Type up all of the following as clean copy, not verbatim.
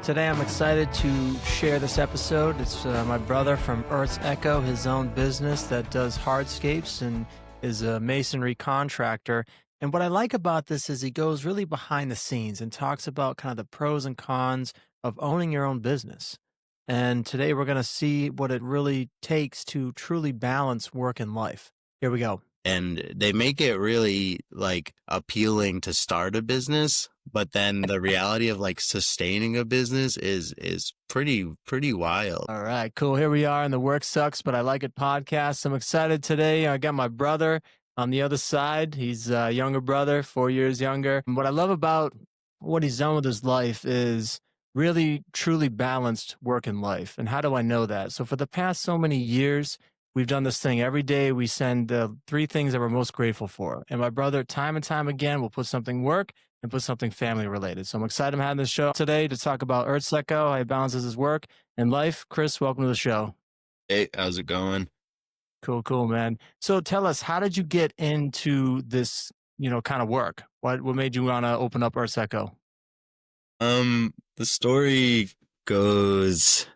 Today I'm excited to share this episode. It's my brother from Earth's Echo, his own business that does hardscapes and is a masonry contractor. And what I like about this is he goes really behind the scenes and talks about kind of the pros and cons of owning your own business. And today we're going to see what it really takes to truly balance work and life. Here we go. And they make it really like appealing to start a business, but then the reality of like sustaining a business is pretty wild. All right, cool. Here we are in the Work Sucks, but I Like It podcast. I'm excited today. I got my brother on the other side. He's a younger brother, 4 years younger. And what I love about what he's done with his life is really truly balanced work and life. And how do I know that? So for the past so many years, we've done this thing every day. We send 3 things that we're most grateful for. And my brother, time and time again, will put something work and put something family related. So I'm excited I'm having this show today to talk about Earth's Echo, how he balances his work and life. Chris, welcome to the show. Hey, how's it going? Cool, man. So tell us, how did you get into this, kind of work? What made you want to open up Earth's Echo? The story goes,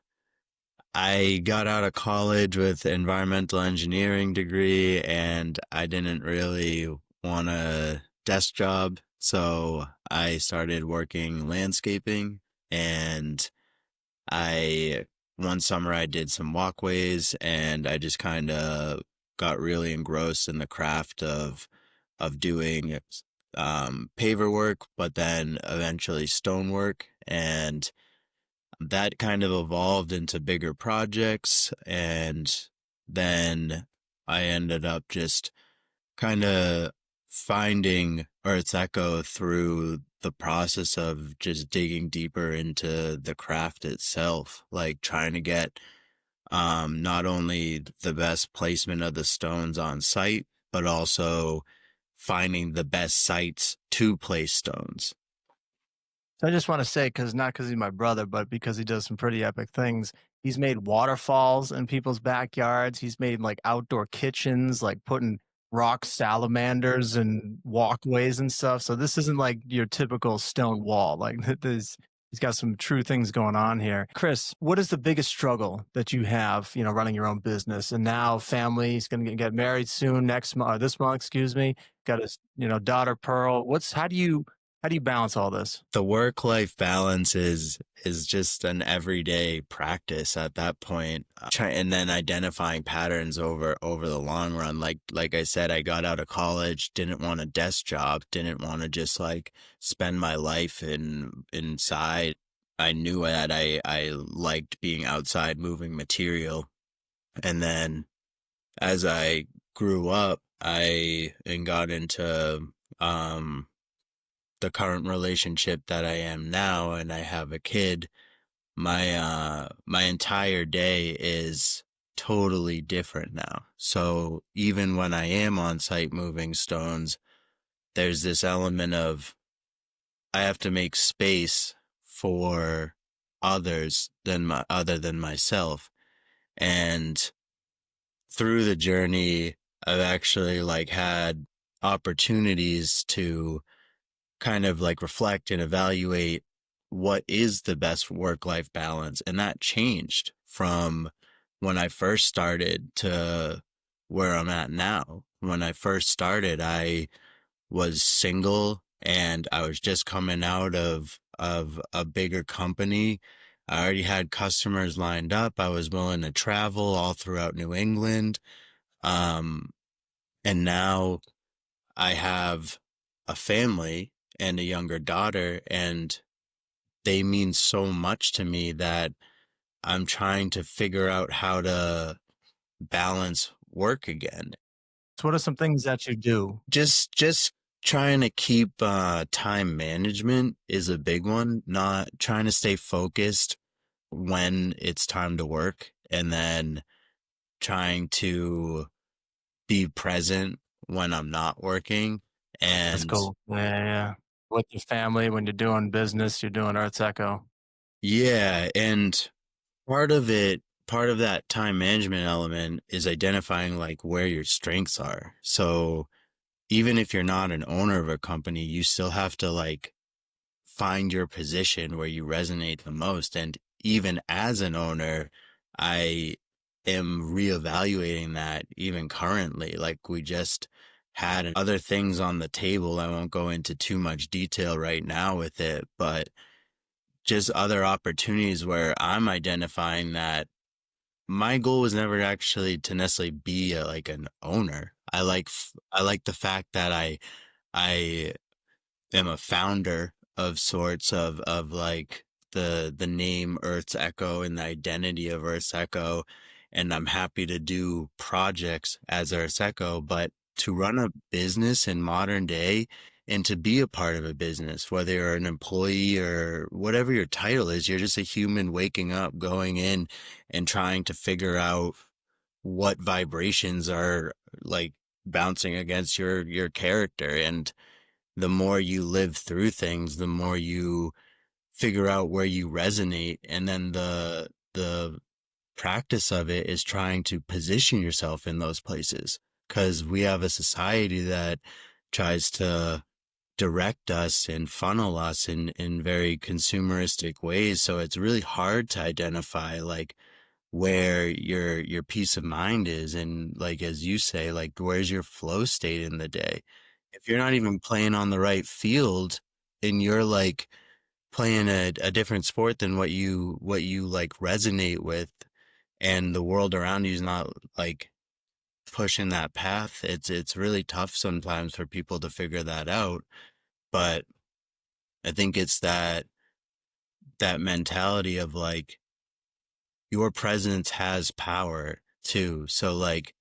I got out of college with environmental engineering degree and I didn't really want a desk job. So I started working landscaping, and one summer I did some walkways, and I just kind of got really engrossed in the craft of doing paver work, but then eventually stonework. And that kind of evolved into bigger projects. And then I ended up just kind of finding Earth's Echo through the process of just digging deeper into the craft itself, like trying to get not only the best placement of the stones on site, but also finding the best sites to place stones. So I just want to say, not because he's my brother, but because he does some pretty epic things. He's made waterfalls in people's backyards. He's made like outdoor kitchens, like putting rock salamanders and walkways and stuff. So this isn't like your typical stone wall. Like he's got some true things going on here. Chris, what is the biggest struggle that you have, running your own business? And now family, he's going to get married soon, this month, excuse me. Got his, daughter Pearl. How do you balance all this? The work-life balance is just an everyday practice at that point. And then identifying patterns over the long run. Like I said, I got out of college, didn't want a desk job, didn't want to just like spend my life inside. I knew that I liked being outside, moving material. And then as I grew up, I got into the current relationship that I am now, and I have a kid. My entire day is totally different now. So even when I am on site moving stones, there's this element of I have to make space for other than myself. And through the journey, I've actually like had opportunities to kind of like reflect and evaluate what is the best work-life balance. And that changed from when I first started to where I'm at now. When I first started, I was single and I was just coming out of a bigger company. I already had customers lined up. I was willing to travel all throughout New England. And now I have a family and a younger daughter, and they mean so much to me that I'm trying to figure out how to balance work again. So what are some things that you do? Just trying to keep time management is a big one. Not trying to stay focused when it's time to work, and then trying to be present when I'm not working. And That's cool. Yeah. With your family, when you're doing business, you're doing Earth's Echo. Yeah, and part of that time management element is identifying like where your strengths are. So even if you're not an owner of a company, you still have to like find your position where you resonate the most. And even as an owner, I am reevaluating that even currently. Like we just had other things on the table. I won't go into too much detail right now with it, but just other opportunities where I'm identifying that my goal was never actually to necessarily be like an owner. I like the fact that I am a founder of sorts of like the name Earth's Echo and the identity of Earth's Echo, and I'm happy to do projects as Earth's Echo, but to run a business in modern day and to be a part of a business, whether you're an employee or whatever your title is, you're just a human waking up, going in and trying to figure out what vibrations are like bouncing against your character. And the more you live through things, the more you figure out where you resonate. And then the practice of it is trying to position yourself in those places. Because we have a society that tries to direct us and funnel us in very consumeristic ways. So it's really hard to identify like where your peace of mind is, and like as you say, like where's your flow state in the day. If you're not even playing on the right field and you're like playing a different sport than what you like resonate with, and the world around you is not like pushing that path, it's really tough sometimes for people to figure that out. But I think it's that mentality of like your presence has power too. So like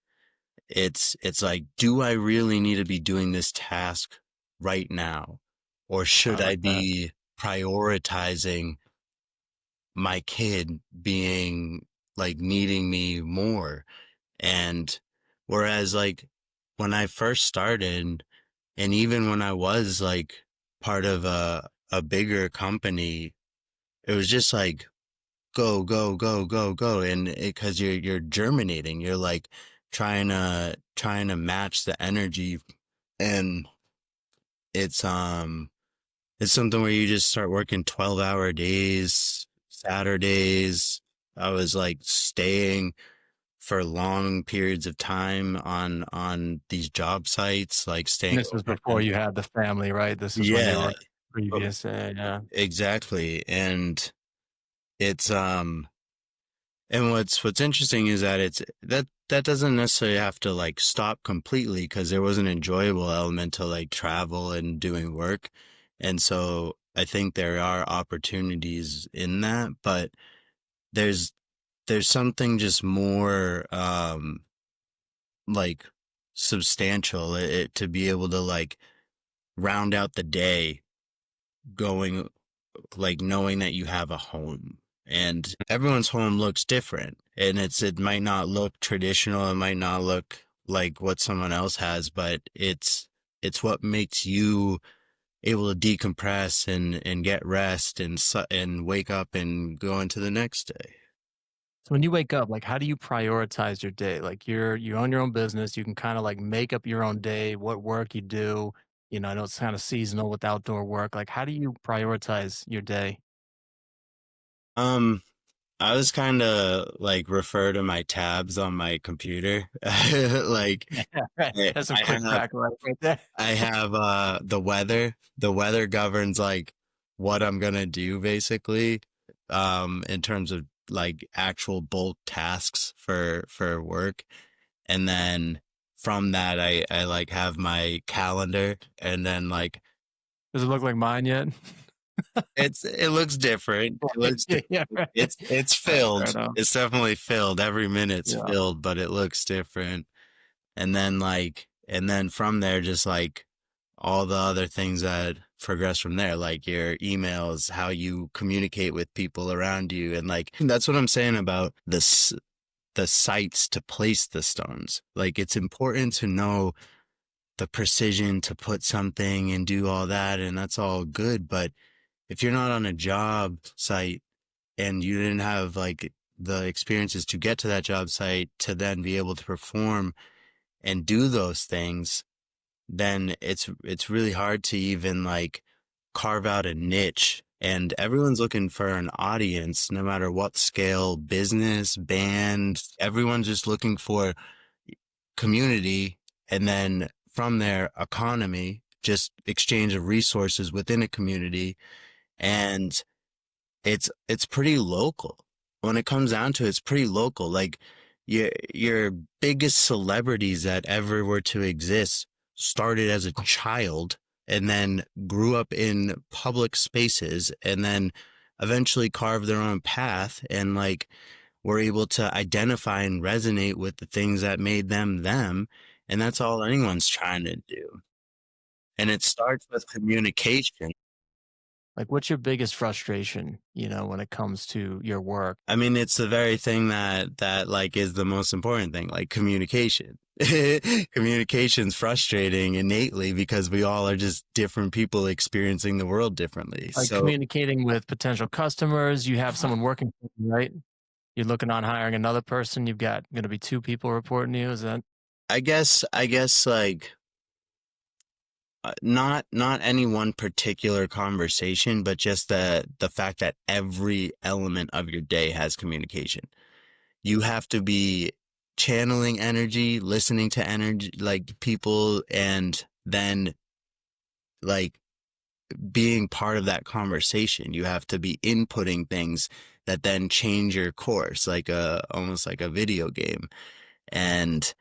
it's like, do I really need to be doing this task right now? Or I should I like that. be prioritizing my kid being like needing me more? And whereas like when I first started, and even when I was like part of a bigger company, it was just like go, go, go, go, go. And because you're germinating, you're like trying to match the energy. And it's it's something where you just start working 12-hour days, Saturdays. I was like staying for long periods of time on these job sites, like And staying this was before overnight. you had the family, right? This is when you Yeah, were oh, previous, yeah. exactly. And it's and what's interesting is that that doesn't necessarily have to like stop completely, because there was an enjoyable element to like travel and doing work. And so I think there are opportunities in that, but there's there's something just more like substantial, to be able to like round out the day going, like knowing that you have a home, and everyone's home looks different, and it might not look traditional, it might not look like what someone else has, but it's what makes you able to decompress and get rest and wake up and go into the next day. So when you wake up, like, how do you prioritize your day? Like, you own your own business, you can kinda, like, make up your own day, what work you do, I know it's kinda seasonal with outdoor work, like, how do you prioritize your day? um I was kind of like refer to my tabs on my computer. Like Right, that's some I quick have crack right there. I have the weather. The weather governs like what I'm gonna do basically, in terms of like actual bulk tasks for work. And then from that I like have my calendar, and then like Does it look like mine yet? it looks different. It looks Yeah, yeah, different. right. It's Fair filled. enough. It's definitely filled. Every minute's Yeah. filled, but it looks different. And then from there, just like all the other things that progress from there, like your emails, how you communicate with people around you. And like, that's what I'm saying about the sites to place the stones. Like, it's important to know the precision to put something and do all that. And that's all good. But if you're not on a job site and you didn't have like the experiences to get to that job site to then be able to perform and do those things, then it's really hard to even like carve out a niche, and everyone's looking for an audience, no matter what scale, business, band, everyone's just looking for community, and then from there, economy, just exchange of resources within a community. And it's pretty local. When it comes down to it, it's pretty local. Like your biggest celebrities that ever were to exist started as a child and then grew up in public spaces and then eventually carved their own path and like were able to identify and resonate with the things that made them them. And that's all anyone's trying to do. And it starts with communication. Like, what's your biggest frustration, when it comes to your work? I mean, it's the very thing that like is the most important thing, like communication. Communication's frustrating innately because we all are just different people experiencing the world differently. Like So communicating with potential customers, you have someone working for you, right? You're looking on hiring another person. You've got going to be two people reporting to you. Is that I guess like not any one particular conversation, but just the fact that every element of your day has communication. You have to be channeling energy, listening to energy, like people, and then like being part of that conversation. You have to be inputting things that then change your course, like almost like a video game. And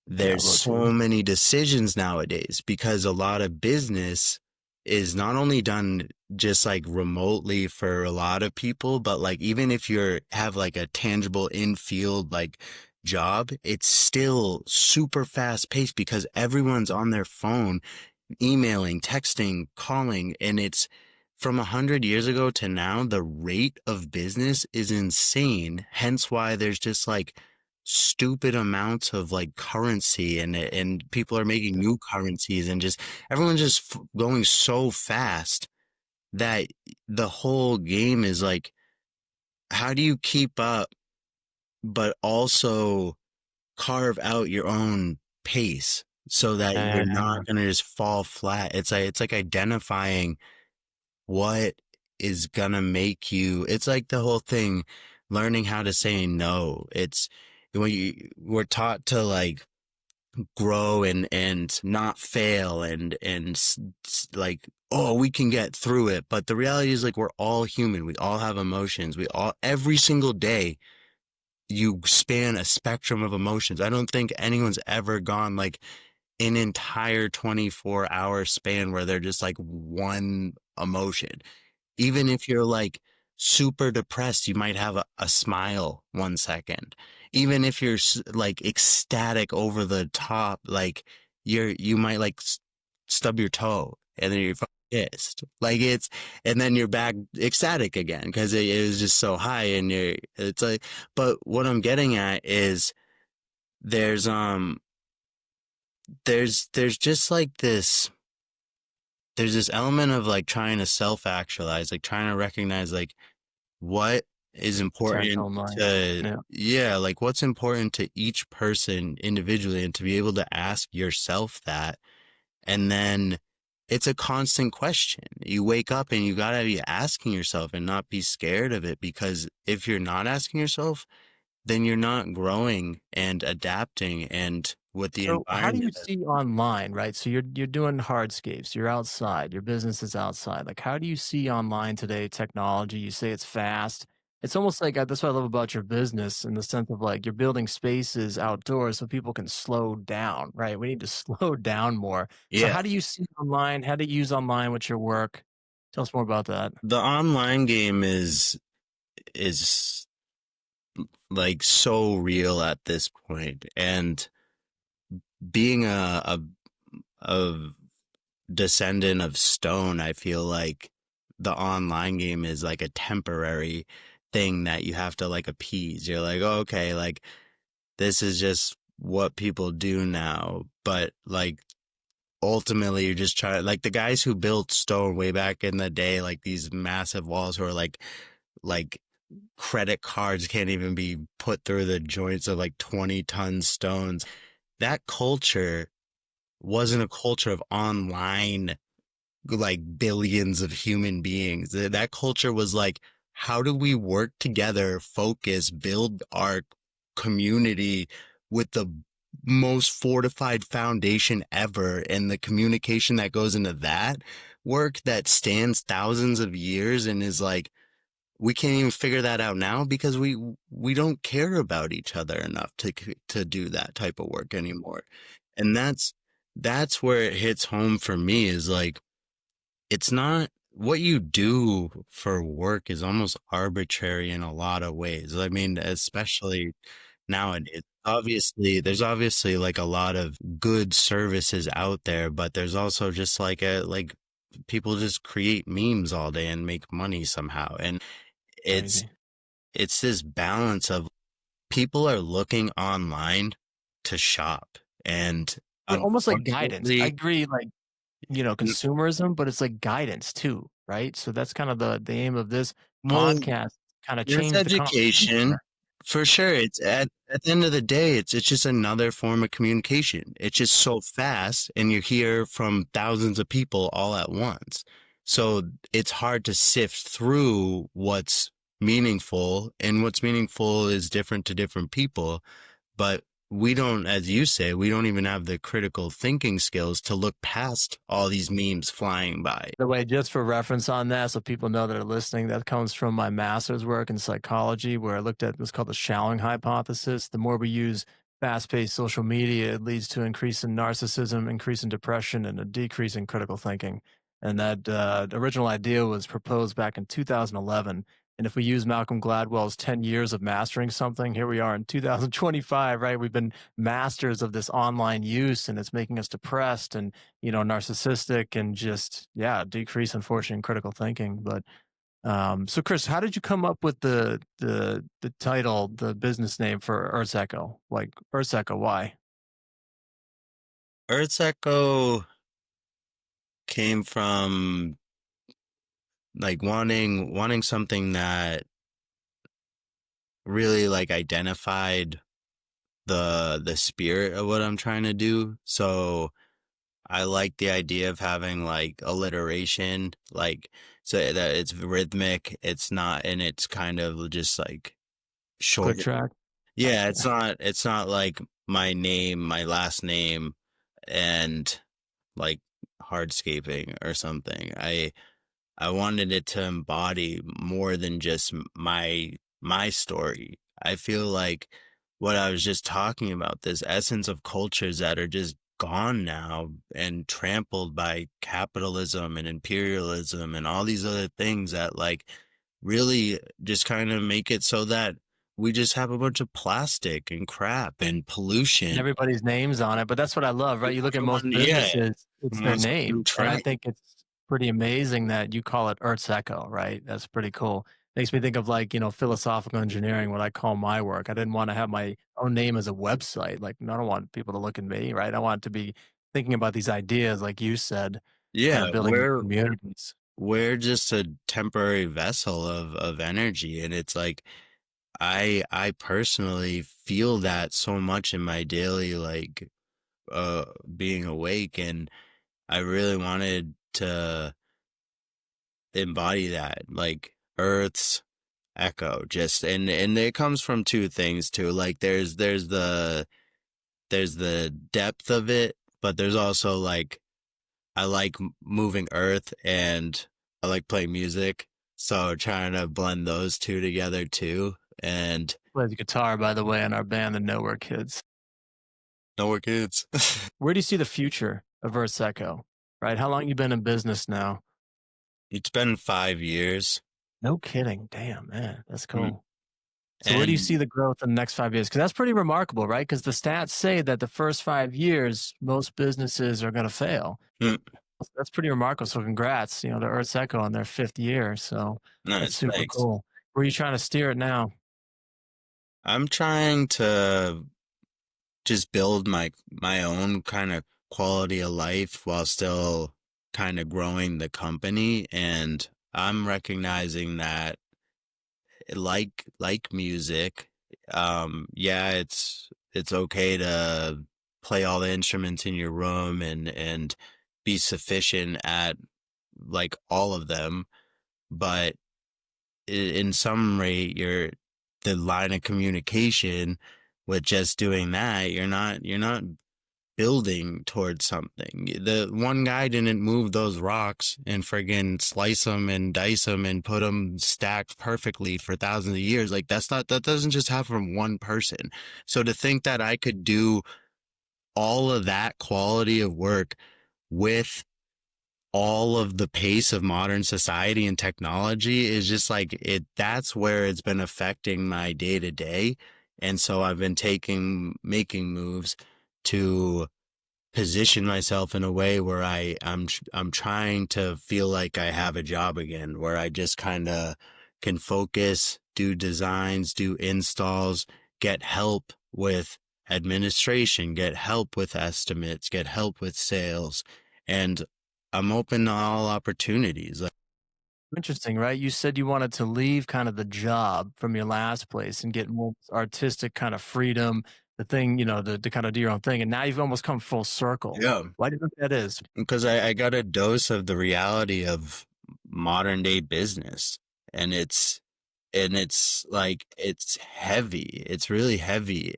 there's Diablo so 2? many decisions nowadays because a lot of business is not only done just like remotely for a lot of people, but like even if you're have like a tangible in-field like job, it's still super fast paced because everyone's on their phone, emailing, texting, calling, and it's from 100 years ago to now, the rate of business is insane. Hence why there's just like stupid amounts of like currency and people are making new currencies and just everyone's just going so fast that the whole game is like, how do you keep up, but also carve out your own pace so that you're not going to just fall flat? It's like identifying what is gonna make you, it's like the whole thing, learning how to say no. It's when we're taught to like grow and not fail and like, oh, we can get through it, but the reality is like we're all human, we all have emotions, we all, every single day you span a spectrum of emotions. I don't think anyone's ever gone like an entire 24-hour span where they're just like one emotion. Even if you're like super depressed, you might have a smile 1 second. Even if you're like ecstatic over the top, like you might like stub your toe and then you're fucking pissed. Like it's, and then you're back ecstatic again because it was just so high and it's like, but what I'm getting at is there's, there's just like there's this element of like trying to self-actualize, like trying to recognize like what is important Potential mind. to, Yeah. yeah, like what's important to each person individually and to be able to ask yourself that. And then it's a constant question. You wake up and you gotta be asking yourself and not be scared of it, because if you're not asking yourself, then you're not growing and adapting and with the So how do you environment. see online, right? So you're doing hardscapes, you're outside, your business is outside. Like how do you see online today technology? You say it's fast. It's almost like that's what I love about your business in the sense of like you're building spaces outdoors so people can slow down, right? We need to slow down more. So Yeah. how do you see online? How do you use online with your work? Tell us more about that. The online game is like so real at this point, and being a descendant of stone, I feel like the online game is like a temporary thing that you have to like appease. You're like, oh, okay, like this is just what people do now, but like ultimately you're just trying, like the guys who built stone way back in the day, like these massive walls who are like credit cards can't even be put through the joints of like 20-ton stones. That culture wasn't a culture of online like billions of human beings. That culture was like, how do we work together, focus, build our community with the most fortified foundation ever, and the communication that goes into that work that stands thousands of years and is like, we can't even figure that out now because we don't care about each other enough to do that type of work anymore. And that's where it hits home for me, is like, it's not what you do for work is almost arbitrary in a lot of ways. I mean, especially nowadays. Obviously, there's obviously like a lot of good services out there, but there's also just like people just create memes all day and make money somehow. And it's Crazy. it's this balance of people are looking online to shop. And But almost like guidance. I unfortunately, agree, like, consumerism, but it's like guidance too, right? So that's kind of the aim of this well, podcast, kinda there's change the conversation education here. for sure. It's at the end of the day, it's just another form of communication. It's just so fast, and you hear from thousands of people all at once. So it's hard to sift through what's meaningful, and what's meaningful is different to different people. But we don't, as you say, we don't even have the critical thinking skills to look past all these memes flying by. The way, just for reference on that, so people know that are listening, that comes from my master's work in psychology, where I looked at what's called the Shallong hypothesis. The more we use fast-paced social media, it leads to increase in narcissism, increase in depression, and a decrease in critical thinking. And that the original idea was proposed back in 2011. And if we use Malcolm Gladwell's 10 years of mastering something, here we are in 2025, right? We've been masters of this online use, and it's making us depressed and narcissistic and just, yeah, decrease, unfortunately, in critical thinking. But so Chris, how did you come up with the title, the business name for Earth's Echo? Like Earth's Echo, why? Earth's Echo came from like wanting something that really like identified the spirit of what I'm trying to do. So I like the idea of having like alliteration, like so that it's rhythmic, it's not, and it's kind of just like Click short. track. Yeah, it's not like my name, my last name, and like hardscaping or something. I wanted it to embody more than just my story. I feel like what I was just talking about, this essence of cultures that are just gone now and trampled by capitalism and imperialism and all these other things that like really just kind of make it so that we just have a bunch of plastic and crap and And pollution. everybody's names on it. But that's what I love, right? You look at most Everyone, yeah, businesses, it's their wants to name. do And I track. think it's pretty amazing that you call it Earth's Echo, right? That's pretty cool. Makes me think of like, philosophical engineering, what I call my work. I didn't want to have my own name as a website. Like, I don't want people to look at me, right? I want to be thinking about these ideas, like you said, kind Yeah, of building these communities. we're just a temporary vessel of energy, and it's like I personally feel that so much in my daily like uh being awake, and I really wanted to embody that, like Earth's echo, just and it comes from two things too. Like there's the depth of it, but there's also like I like moving earth, and I like playing music. So trying to blend those two together too. And Plays the guitar, by the way, in our band, the Nowhere Kids. no more kids. Where do you see the future of Earth's Echo? Right? How long you been in business now? It's been 5 years. No kidding. Damn, man. That's Mm. cool. So where do you And see the growth in the next 5 years? Because that's pretty remarkable, right? Because the stats say that the first 5 years, most businesses are going to fail. mm, That's pretty remarkable. So congrats, to Earth's Echo on their fifth year. So that's nice, super thanks. cool. Where are you trying to steer it now? I'm trying to just build my own kind of quality of life while still kind of growing the company. And I'm recognizing that like music, yeah, it's okay to play all the instruments in your room and be sufficient at like all of them, but in some rate, the line of communication with just doing that, you're not building towards something. The one guy didn't move those rocks and friggin' slice them and dice them and put them stacked perfectly for thousands of years. Like that doesn't just happen from one person. So to think that I could do all of that quality of work with all of the pace of modern society and technology is just like it, that's where it's been affecting my day to day. And so I've been making moves to position myself in a way where I'm trying to feel like I have a job again, where I just kind of can focus, do designs, do installs, get help with administration, get help with estimates, get help with sales, and I'm open to all opportunities. Like, Interesting, right? You said you wanted to leave kind of the job from your last place and get more artistic kind of freedom, the thing, to kind of do your own thing. And now you've almost come full circle. yeah, Why do you think that is? because I got a dose of the reality of modern day business, and it's like it's heavy. It's really heavy.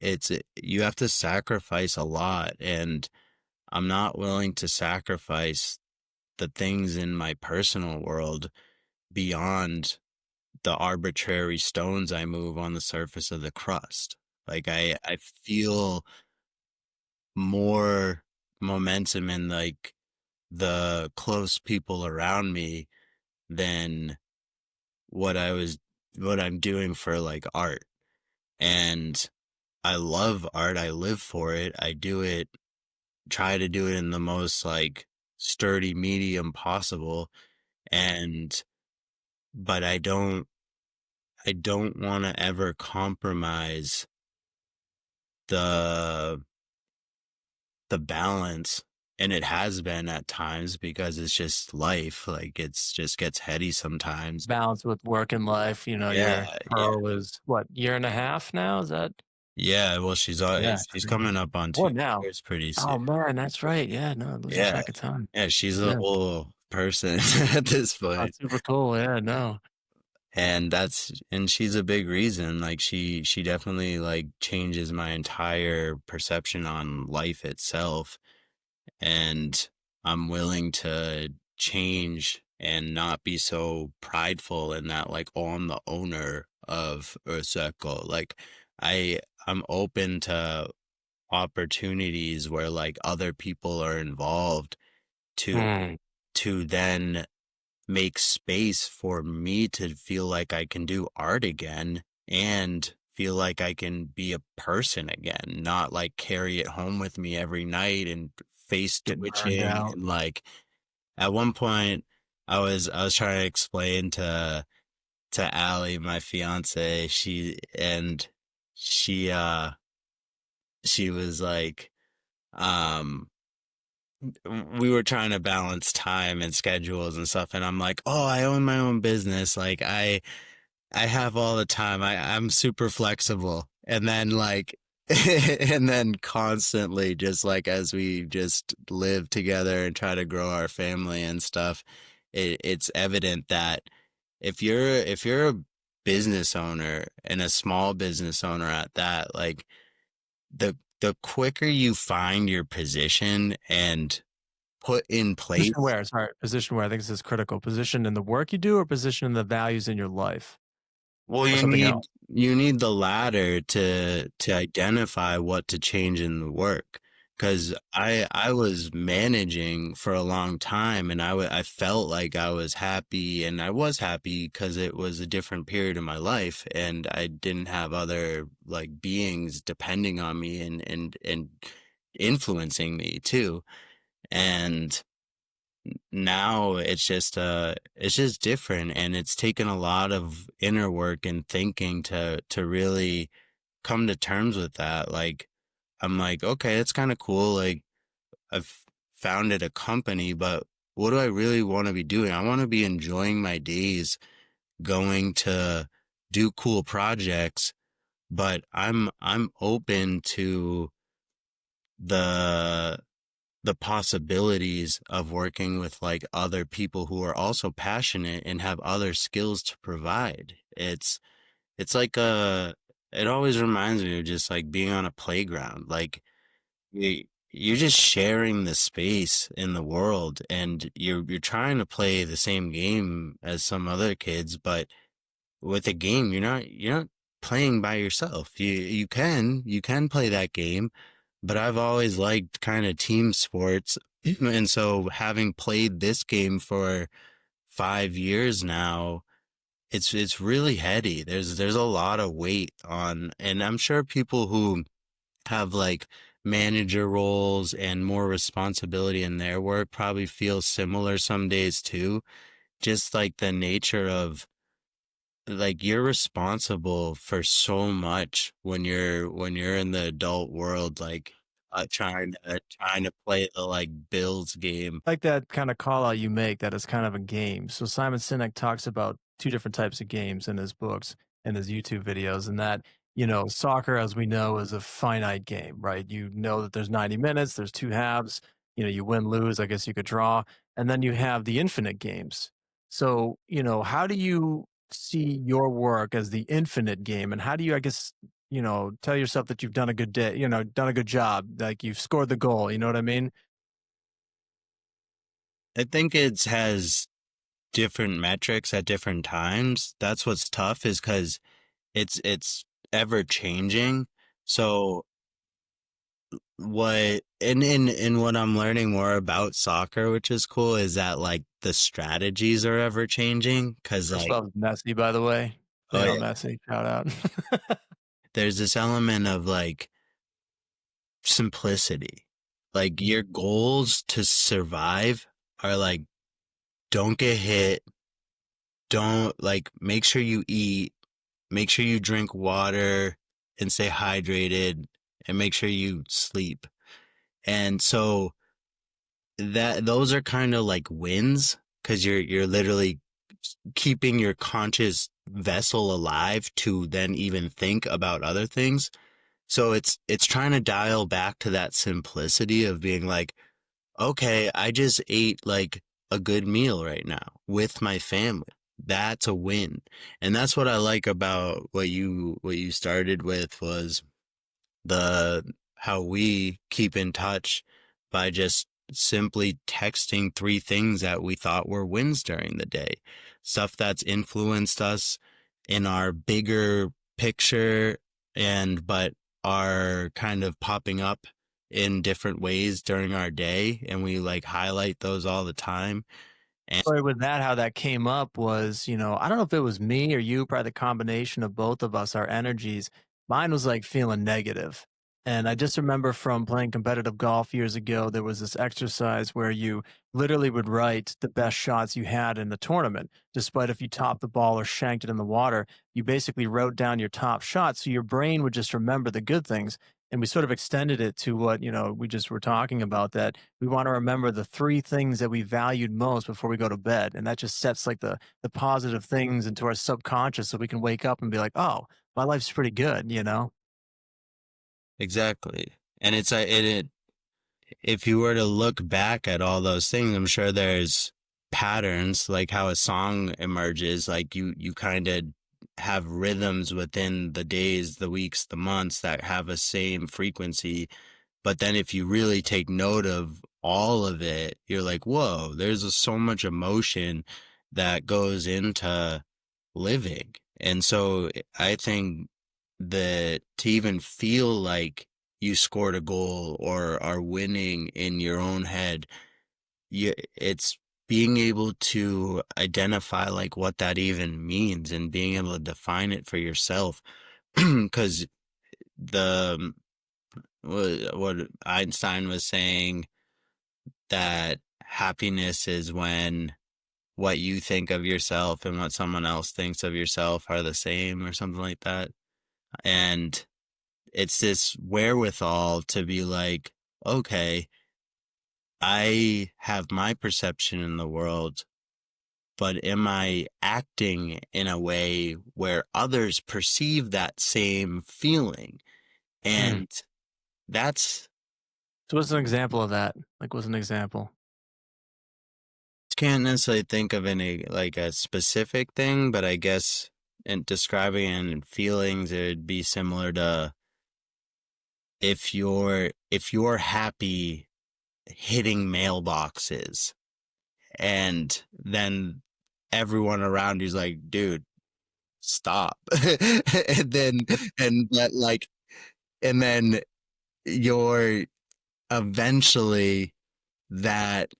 You have to sacrifice a lot, and I'm not willing to sacrifice the things in my personal world beyond the arbitrary stones I move on the surface of the crust. Like I feel more momentum in like the close people around me than what I was what I'm doing for like art. And I love art. I live for it. I do it, try to do it in the most like sturdy medium possible. And but I don't want to ever compromise the the balance, and it has been at times because it's just life. Like it's just gets heady sometimes. Balance with work and life. Yeah, Your yeah, girl is what, year and a half now? Is that? yeah. Well, Yeah. she's coming up on More two now. years pretty soon. Oh man, that's right. Yeah, no, losing Yeah, track of time. yeah. She's a Yeah. whole person at this Oh, point. super cool. Yeah, no. And she's a big reason. Like she definitely like changes my entire perception on life itself. And I'm willing to change and not be so prideful in that, like, oh, I'm the owner of Earth Circle. Like I'm open to opportunities where like other people are involved to Mm. then make space for me to feel like I can do art again and feel like I can be a person again, not like carry it home with me every night and face Getting burned twitching. out. And like at one point I was trying to explain to Allie, my fiance, she she was like, um we were trying to balance time and schedules and stuff, and I'm like, oh, I own my own business, like I have all the time, I'm super flexible. And then like and then constantly, just like as we just live together and try to grow our family and stuff, it's evident that if you're a business owner, and a small business owner at that, like the quicker you find your position and put in Position place. where? Sorry, position where? I think this is critical. Position in the work you do, or position in the values in your life, Well, or you something need else? you need the latter to identify what to change in the work. Because I was managing for a long time, and I felt like I was happy, and I was happy because it was a different period of my life, and I didn't have other like beings depending on me and influencing me too. And now it's just different, and it's taken a lot of inner work and thinking to really come to terms with that. Like I'm like, okay, it's kind of cool, like I've founded a company, but what do I really want to be doing? I want to be enjoying my days, going to do cool projects, but I'm open to the the possibilities of working with like other people who are also passionate and have other skills to provide. It's like it always reminds me of just like being on a playground. Like you're just sharing the space in the world, and you're trying to play the same game as some other kids, but with a game, you're not playing by yourself. You can play that game, but I've always liked kind of team sports. And so having played this game for 5 years now, it's really heady. There's a lot of weight on, and I'm sure people who have like manager roles and more responsibility in their work probably feel similar some days too. Just like the nature of like you're responsible for so much when you're in the adult world, like trying to play the like Bills game. Like that kind of call out you make that is kind of a game. So Simon Sinek talks about two different types of games in his books and his YouTube videos, and that, soccer, as we know, is a finite game, right? You know that there's 90 minutes, there's two halves, you win, lose, I guess you could draw, and then you have the infinite games. So, how do you see your work as the infinite game? And how do you, I guess, tell yourself that you've done a good day, done a good job, like you've scored the goal, you know what I mean? I think it has different metrics at different times. That's what's tough is because it's ever changing. So what and what I'm learning more about soccer, which is cool, is that like the strategies are ever changing. Cause First like, off, Messi, by the way. oh Lionel yeah, Messi, shout out. there's this element of like simplicity. Like your goals to survive are like, don't get hit, don't like, make sure you eat, make sure you drink water and stay hydrated, and make sure you sleep. And so that those are kind of like wins because you're literally keeping your conscious vessel alive to then even think about other things. So it's trying to dial back to that simplicity of being like, okay, I just ate like a good meal right now with my family. That's a win. And that's what I like about what you started with was the how we keep in touch by just simply texting three things that we thought were wins during the day. Stuff that's influenced us in our bigger picture and but are kind of popping up in different ways during our day, and we like highlight those all the time. And Story with that, how that came up was, I don't know if it was me or you, probably the combination of both of us, our energies. Mine was like feeling negative. And I just remember from playing competitive golf years ago, there was this exercise where you literally would write the best shots you had in the tournament, despite if you topped the ball or shanked it in the water. You basically wrote down your top shots. So your brain would just remember the good things. And we sort of extended it to what, we just were talking about, that we want to remember the three things that we valued most before we go to bed. And that just sets like the positive things into our subconscious so we can wake up and be like, oh, my life's pretty good. exactly. And it's it if you were to look back at all those things, I'm sure there's patterns like how a song emerges, like you kind of have rhythms within the days, the weeks, the months that have a same frequency. But then if you really take note of all of it, you're like, whoa, there's so much emotion that goes into living. And so I think that to even feel like you scored a goal or are winning in your own head, it's being able to identify like what that even means and being able to define it for yourself. Because the what Einstein was saying, that happiness is when what you think of yourself and what someone else thinks of yourself are the same or something like that. And it's this wherewithal to be like, okay, I have my perception in the world, but am I acting in a way where others perceive that same feeling? Mm. And that's So what's an example of that? Like, what's an example? Can't necessarily think of any like a specific thing, but I guess in describing it in feelings, it'd be similar to if you're happy hitting mailboxes and then everyone around you's like, dude, stop. and then and that like and then you're eventually that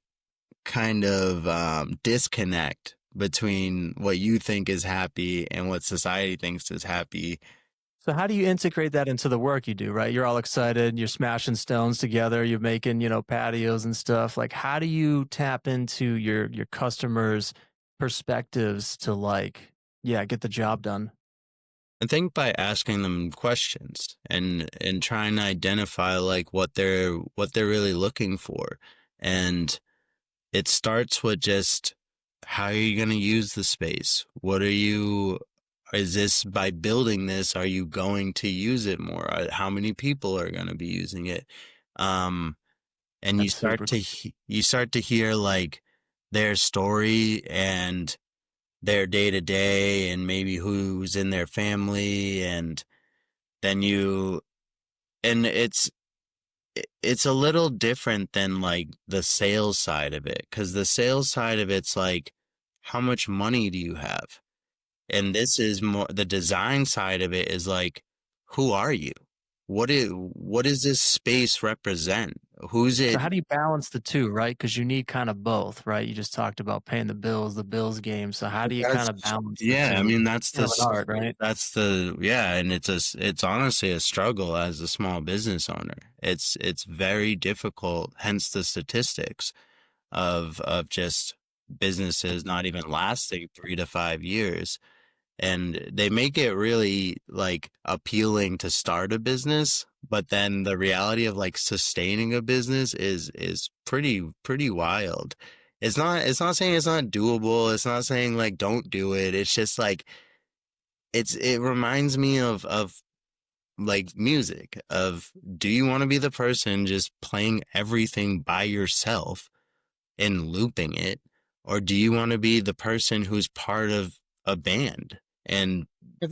kind of disconnect between what you think is happy and what society thinks is happy. So how do you integrate that into the work you do, right? You're all excited, you're smashing stones together, you're making, patios and stuff. Like how do you tap into your customers' perspectives to like, yeah, get the job done? I think by asking them questions and trying to identify like what they're really looking for. And it starts with just how are you going to use the space? Is this by building this, are you going to use it more? How many people are going to be using it? Um, and That's super cool. you start to hear like their story and their day to day and maybe who's in their family. And then and it's a little different than like the sales side of it, because the sales side of it's like, how much money do you have? And this is more the design side of it is like, who are you? What is this space represent? Who's So it? how do you balance the 2, right? Because you need kind of both, right? You just talked about paying the bills game. So how do you kind of That's balance the yeah. I 2? mean, Kind of an art, right? yeah, and it's honestly a struggle as a small business owner. It's very difficult. Hence the statistics of just businesses not even lasting 3 to 5 years. And they make it really like appealing to start a business, but then the reality of like sustaining a business is pretty wild. It's not saying it's not doable. It's not saying like don't do it. It's just like it reminds me of like music of, do you want to be the person just playing everything by yourself and looping it, or do you want to be the person who's part of a band? And Do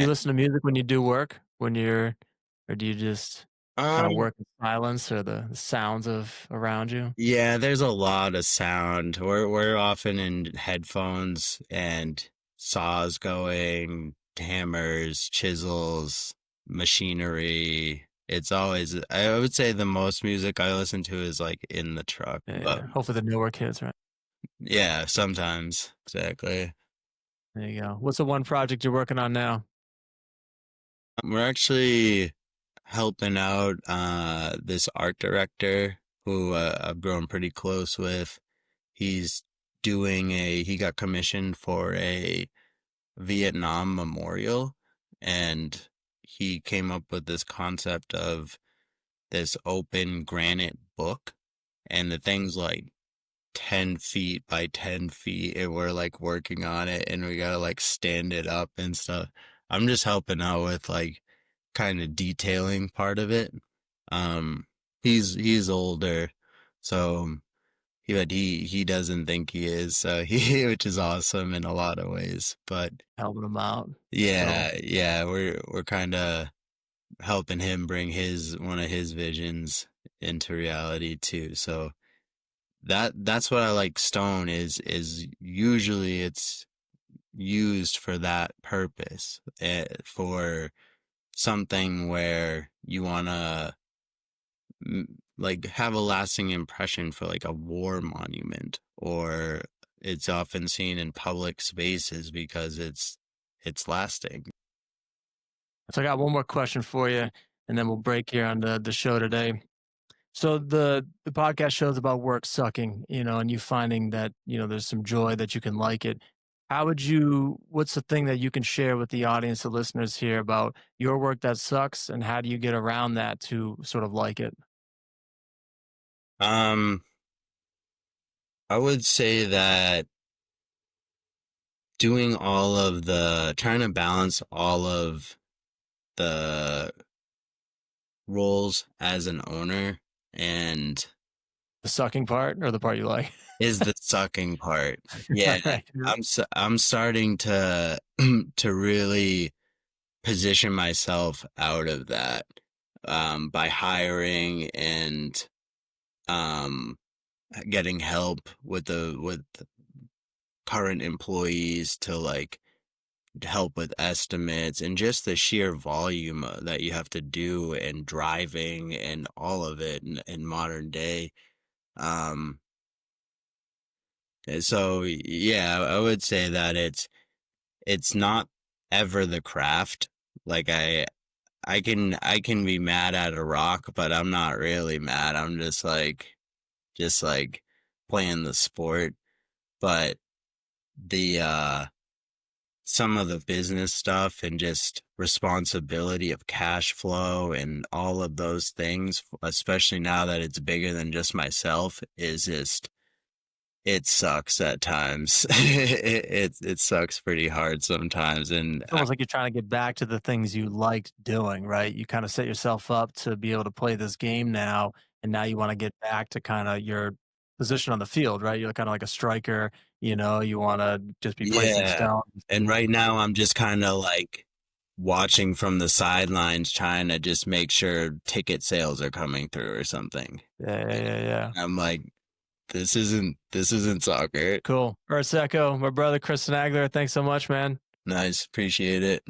you and listen to music when you do work? Or do you just kind of um work in silence or the sounds of around you? yeah, there's a lot of sound. We're often in headphones and saws going, hammers, chisels, machinery. It's always, I would say the most music I listen to is like in the truck, Yeah, but yeah. Hopefully the newer kids, right? yeah, sometimes exactly. There you go. What's the one project you're working on now? We're actually helping out this art director who I've grown pretty close with. He's he got commissioned for a Vietnam memorial, and he came up with this concept of this open granite book, and the thing's like 10 feet by 10 feet, and we're like working on it, and we gotta like stand it up and stuff. I'm just helping out with like kind of detailing part of it. Um, he's older, so but he doesn't think he is, so he which is awesome in a lot of ways. But Helping them out. So yeah, we're kind of helping him bring his one of his visions into reality too. So that's what I like. Stone is usually it's used for that purpose, for something where you wanna like have a lasting impression for like a war monument, or it's often seen in public spaces because it's lasting. so I got one more question for you, and then we'll break here on the show today. So the podcast shows about work sucking, and you finding that, there's some joy that you can like it. What's the thing that you can share with the audience, the listeners here about your work that sucks and how do you get around that to sort of like it? um I would say that trying to balance all of the roles as an owner and The sucking part or the part you like? is the sucking part. Yeah, Alright. I'm starting to to really position myself out of that, by hiring and um getting help with current employees to like help with estimates and just the sheer volume that you have to do and driving and all of it in modern day. Um, so yeah, I would say that it's not ever the craft. Like I can be mad at a rock, but I'm not really mad. I'm just like playing the sport. But the some of the business stuff and just responsibility of cash flow and all of those things, especially now that it's bigger than just myself, is just it sucks at times. It sucks pretty hard sometimes, and It's almost like you're trying to get back to the things you liked doing, right? You kinda set yourself up to be able to play this game now, and now you wanna get back to kinda your position on the field, right? You're kinda like a striker, you wanna just be placing yeah. stones. And right now, I'm just kind of like watching from the sidelines, trying to just make sure ticket sales are coming through or something. Yeah, yeah, yeah, yeah. I'm like, this isn't soccer. Cool. Echo, my brother Chris Tenaglier, thanks so much, man. Nice, appreciate it.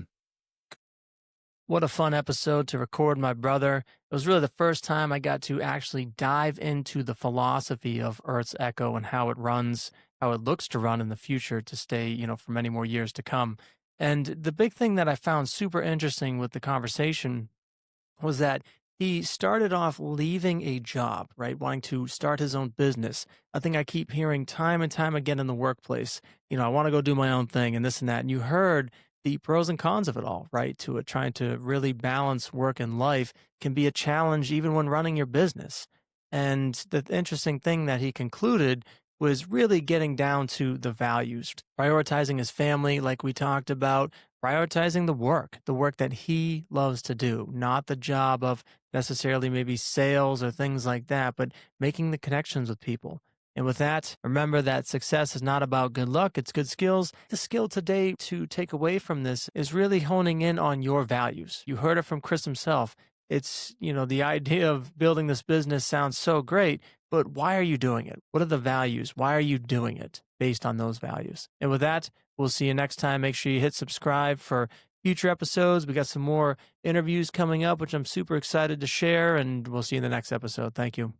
What a fun episode to record, my brother. It was really the first time I got to actually dive into the philosophy of Earth's Echo and how it runs, how it looks to run in the future to stay, for many more years to come. And the big thing that I found super interesting with the conversation was that he started off leaving a job, right? Wanting to start his own business. I think I keep hearing time and time again in the workplace, I want to go do my own thing and this and that. And you heard the pros and cons of it all, right? To it, trying to really balance work and life can be a challenge even when running your business. And the interesting thing that he concluded was really getting down to the values, prioritizing his family, like we talked about, prioritizing the work that he loves to do, not the job of necessarily maybe sales or things like that, but making the connections with people. And with that, remember that success is not about good luck, it's good skills. The skill today to take away from this is really honing in on your values. You heard it from Chris himself. The idea of building this business sounds so great, but why are you doing it? What are the values? Why are you doing it based on those values? And with that, we'll see you next time. Make sure you hit subscribe for future episodes. We got some more interviews coming up, which I'm super excited to share, and we'll see you in the next episode. Thank you.